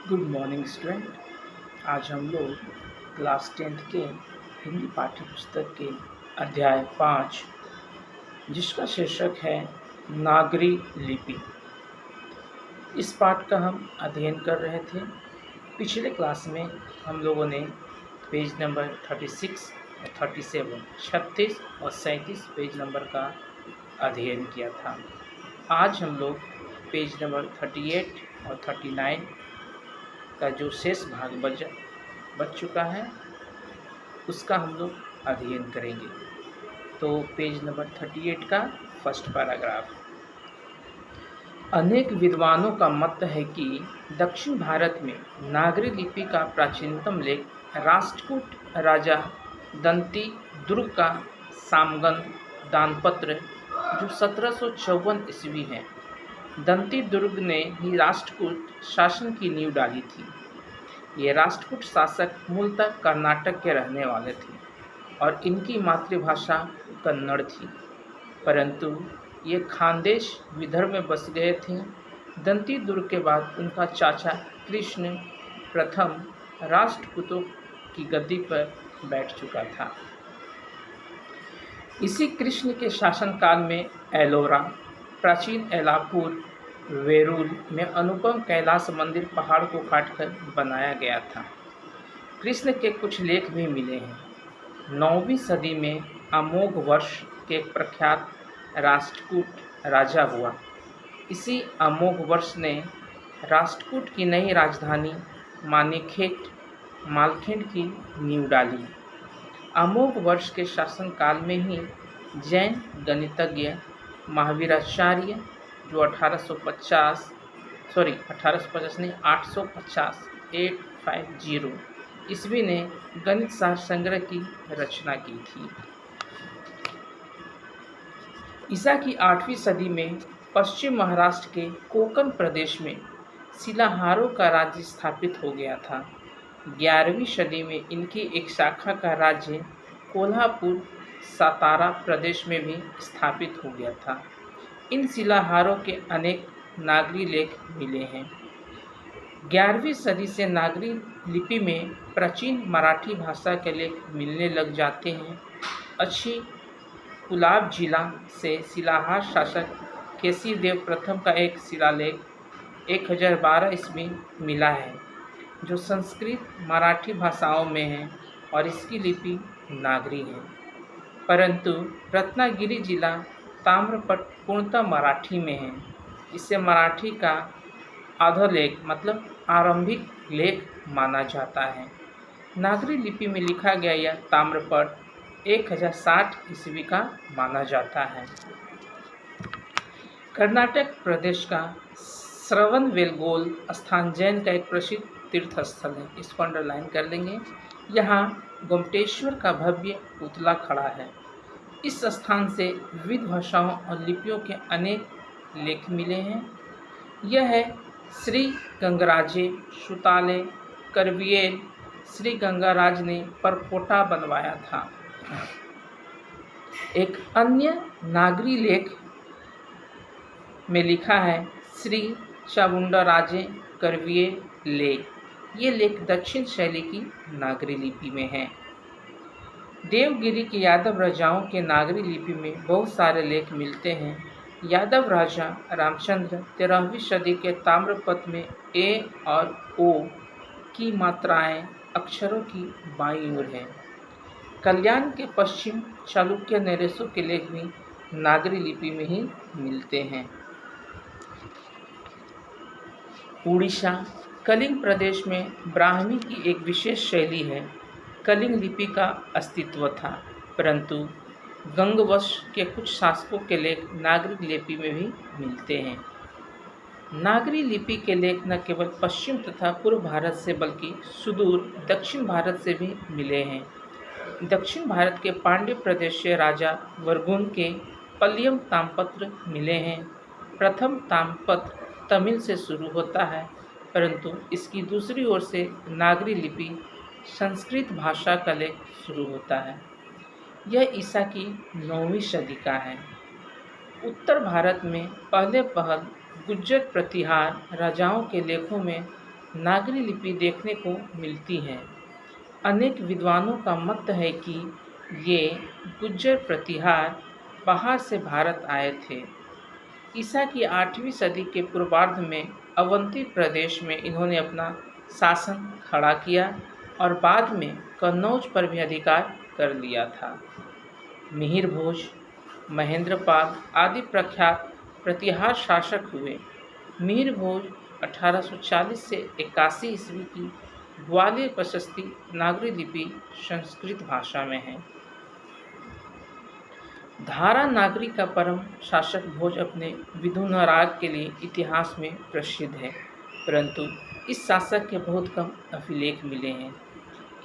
Good morning student. आज हम लोग क्लास 10th के हिंदी पाठ्य पुस्तक के अध्याय 5 जिसका शीर्षक है नागरी लिपि। इस पाठ का हम अध्ययन कर रहे थे। पिछले क्लास में हम लोगों ने पेज नंबर 36 और 37, 36 और 37 पेज नंबर का अध्ययन किया था। आज हम लोग पेज नंबर 38 और 39 का जो शेष भाग बच चुका है उसका हम लोग अध्ययन करेंगे। तो पेज नंबर 38 का फर्स्ट पैराग्राफ। अनेक विद्वानों का मत है कि दक्षिण भारत में नागरी लिपि का प्राचीनतम लेख राष्ट्रकूट राजा दंती दुर्ग का सामगंध दानपत्र जो 1754 ईस्वी है। दंती दुर्ग ने ही राष्ट्रकूट शासन की नींव डाली थी। ये राष्ट्रकूट शासक मूलतः कर्नाटक के रहने वाले थे और इनकी मातृभाषा कन्नड़ थी, परंतु ये खानदेश विदर्भ में बस गए थे। दंती दुर्ग के बाद उनका चाचा कृष्ण प्रथम राष्ट्रकूटों की गद्दी पर बैठ चुका था। इसी कृष्ण के शासनकाल में एलोरा, प्राचीन एलापुर, वेरूल में अनुपम कैलाश मंदिर पहाड़ को काटकर बनाया गया था। कृष्ण के कुछ लेख भी मिले हैं। 9वीं सदी में अमोघ वर्ष के एक प्रख्यात राष्ट्रकूट राजा हुआ। इसी अमोघ वर्ष ने राष्ट्रकूट की नई राजधानी मालखेड़ की नींव डाली। अमोघ वर्ष के शासनकाल में ही जैन गणितज्ञ महावीराचार्य जो 850 ईस्वी ने गणित शास्त्र संग्रह की रचना की थी। ईसा की 8वीं सदी में पश्चिम महाराष्ट्र के कोकण प्रदेश में शिलाहारों का राज्य स्थापित हो गया था। 11वीं सदी में इनकी एक शाखा का राज्य कोल्हापुर सातारा प्रदेश में भी स्थापित हो गया था। इन शिलाहारों के अनेक नागरी लेख मिले हैं। 11वीं सदी से नागरी लिपि में प्राचीन मराठी भाषा के लेख मिलने लग जाते हैं। अच्छी कुलाब जिला से शिलाहार शासक केसीदेव प्रथम का एक शिलालेख 1012 ईस्वी मिला है जो संस्कृत मराठी भाषाओं में है और इसकी लिपि नागरी है, परंतु रत्नागिरी जिला ताम्रपट पूर्णतः मराठी में है। इसे मराठी का आधोलेख मतलब आरंभिक लेख माना जाता है। नागरी लिपि में लिखा गया यह ताम्रपट 1060 ईस्वी का माना जाता है। कर्नाटक प्रदेश का श्रवणबेलगोला स्थान जैन का एक प्रसिद्ध तीर्थ स्थल है। इसको अंडरलाइन कर लेंगे। यहाँ गोमटेश्वर का भव्य पुतला खड़ा है। इस स्थान से विविध भाषाओं और लिपियों के अनेक लेख मिले हैं। यह है श्री गंगराजे सुताले करविएल। श्री गंगाराज ने परपोटा बनवाया था। एक अन्य नागरी लेख में लिखा है श्री चामुंडाराजे करविएले। ये लेख दक्षिण शैली की नागरी लिपि में है। देवगिरी के यादव राजाओं के नागरी लिपि में बहुत सारे लेख मिलते हैं। यादव राजा रामचंद्र 13वीं सदी के ताम्रपत्र में ए और ओ की मात्राएं अक्षरों की बाईं ओर है। कल्याण के पश्चिम चालुक्य नरेशों के लेख भी नागरी लिपि में ही मिलते हैं। उड़ीसा कलिंग प्रदेश में ब्राह्मी की एक विशेष शैली है। कलिंग लिपि का अस्तित्व था, परंतु गंगवंश के कुछ शासकों के लेख नागरी लिपि में भी मिलते हैं। नागरी लिपि के लेख न केवल पश्चिम तथा पूर्व भारत से बल्कि सुदूर दक्षिण भारत से भी मिले हैं। दक्षिण भारत के पांड्य प्रदेश से राजा वर्गुन के पल्लियम ताम्रपत्र मिले हैं। प्रथम ताम्रपत्र तमिल से शुरू होता है, परंतु इसकी दूसरी ओर से नागरी लिपि संस्कृत भाषा का लेख शुरू होता है। यह ईसा की 9वीं सदी का है। उत्तर भारत में पहले गुज्जर प्रतिहार राजाओं के लेखों में नागरी लिपि देखने को मिलती हैं। अनेक विद्वानों का मत है कि ये गुज्जर प्रतिहार बाहर से भारत आए थे। ईसा की 8वीं सदी के पूर्वार्ध में अवंती प्रदेश में इन्होंने अपना शासन खड़ा किया और बाद में कन्नौज पर भी अधिकार कर लिया था। मिहिर भोज, महेंद्रपाल आदि प्रख्यात प्रतिहार शासक हुए। मिहिर भोज 1840 से 81 ईस्वी की ग्वालियर प्रशस्ति नागरी लिपि संस्कृत भाषा में है। धारा नागरी का परम शासक भोज अपने विधुनराग के लिए इतिहास में प्रसिद्ध है, परंतु इस शासक के बहुत कम अभिलेख मिले हैं।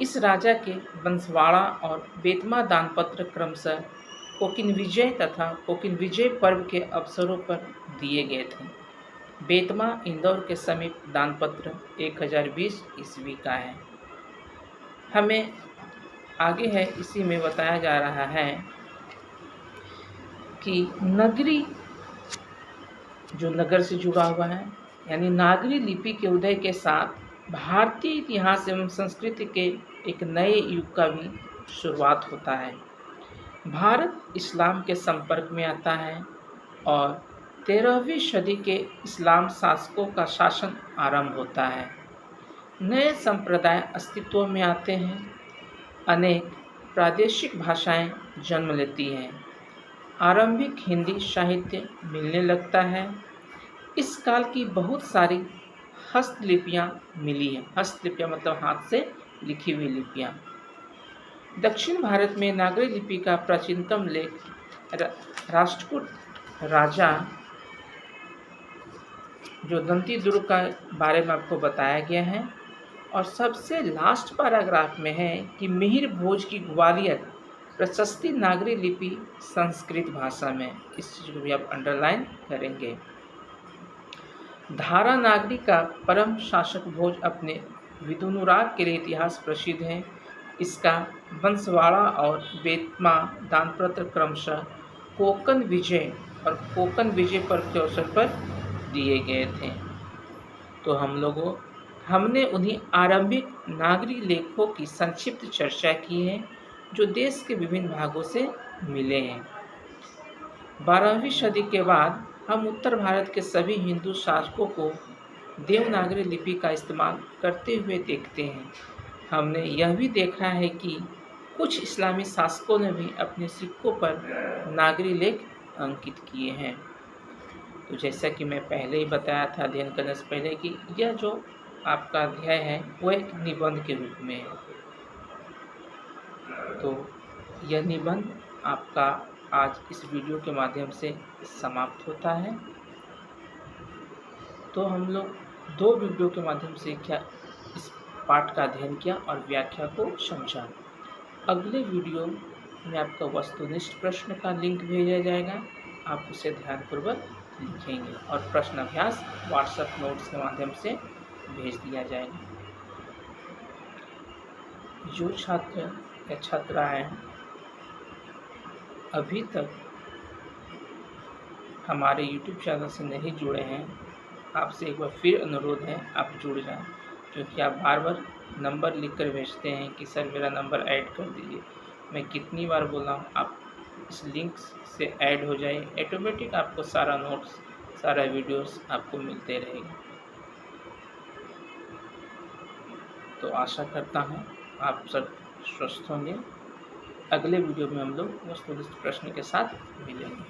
इस राजा के बंसवाड़ा और बेतमा दानपत्र क्रमशः कोकिन विजय तथा कोकिन विजय पर्व के अवसरों पर दिए गए थे। बेतमा इंदौर के समीप दानपत्र 1020 ईस्वी का है। हमें आगे है इसी में बताया जा रहा है कि नगरी जो नगर से जुड़ा हुआ है, यानी नागरी लिपि के उदय के साथ भारतीय इतिहास एवं संस्कृति के एक नए युग का भी शुरुआत होता है। भारत इस्लाम के संपर्क में आता है और 13वीं सदी के इस्लाम शासकों का शासन आरंभ होता है। नए संप्रदाय अस्तित्व में आते हैं। अनेक प्रादेशिक भाषाएं जन्म लेती हैं। आरंभिक हिंदी साहित्य मिलने लगता है। इस काल की बहुत सारी हस्तलिपियाँ मिली हैं। हस्तलिपियाँ मतलब हाथ से लिखी हुई लिपियाँ। दक्षिण भारत में नागरी लिपि का प्राचीनतम लेख राष्ट्रकूट राजा जो दंती दुर्ग का बारे में आपको बताया गया है, और सबसे लास्ट पैराग्राफ में है कि मिहिर भोज की ग्वालियर प्रशस्ति नागरी लिपि संस्कृत भाषा में। इस चीज़ को भी आप अंडरलाइन करेंगे। धारा नागरी का परम शासक भोज अपने विधुनुराग के लिए इतिहास प्रसिद्ध है। इसका बंसवाड़ा और बेतमा दानपत्र क्रमशः कोकन विजय और कोकन विजय पर्व के अवसर पर दिए गए थे। तो हमने उन्हीं आरंभिक नागरी लेखों की संक्षिप्त चर्चा की है जो देश के विभिन्न भागों से मिले हैं। 12वीं सदी के बाद हम उत्तर भारत के सभी हिंदू शासकों को देवनागरी लिपि का इस्तेमाल करते हुए देखते हैं। हमने यह भी देखा है कि कुछ इस्लामी शासकों ने भी अपने सिक्कों पर नागरी लेख अंकित किए हैं। तो जैसा कि मैं पहले ही बताया था अध्ययन करने से पहले कि यह जो आपका अध्याय है वह एक निबंध के रूप में है। तो यह निबंध आपका आज इस वीडियो के माध्यम से समाप्त होता है। तो हम लोग 2 वीडियो के माध्यम से क्या इस पाठ का अध्ययन किया और व्याख्या को समझा। अगले वीडियो में आपका वस्तुनिष्ठ प्रश्न का लिंक भेजा जाएगा। आप उसे ध्यानपूर्वक लिखेंगे और प्रश्न अभ्यास व्हाट्सएप नोट्स के माध्यम से भेज दिया जाएगा। जो छात्र या छात्राएं अभी तक हमारे YouTube चैनल से नहीं जुड़े हैं, आपसे एक बार फिर अनुरोध है आप जुड़ जाएं, क्योंकि आप बार बार नंबर लिखकर भेजते हैं कि सर मेरा नंबर ऐड कर दीजिए। मैं कितनी बार बोला हूँ, आप इस लिंक से ऐड हो जाए, ऑटोमेटिक आपको सारा नोट्स सारा वीडियोस आपको मिलते रहेगा। तो आशा करता हूँ आप सब स्वस्थ होंगे। अगले वीडियो में हम लोग वस्तुनिष्ठ प्रश्न के साथ मिलेंगे।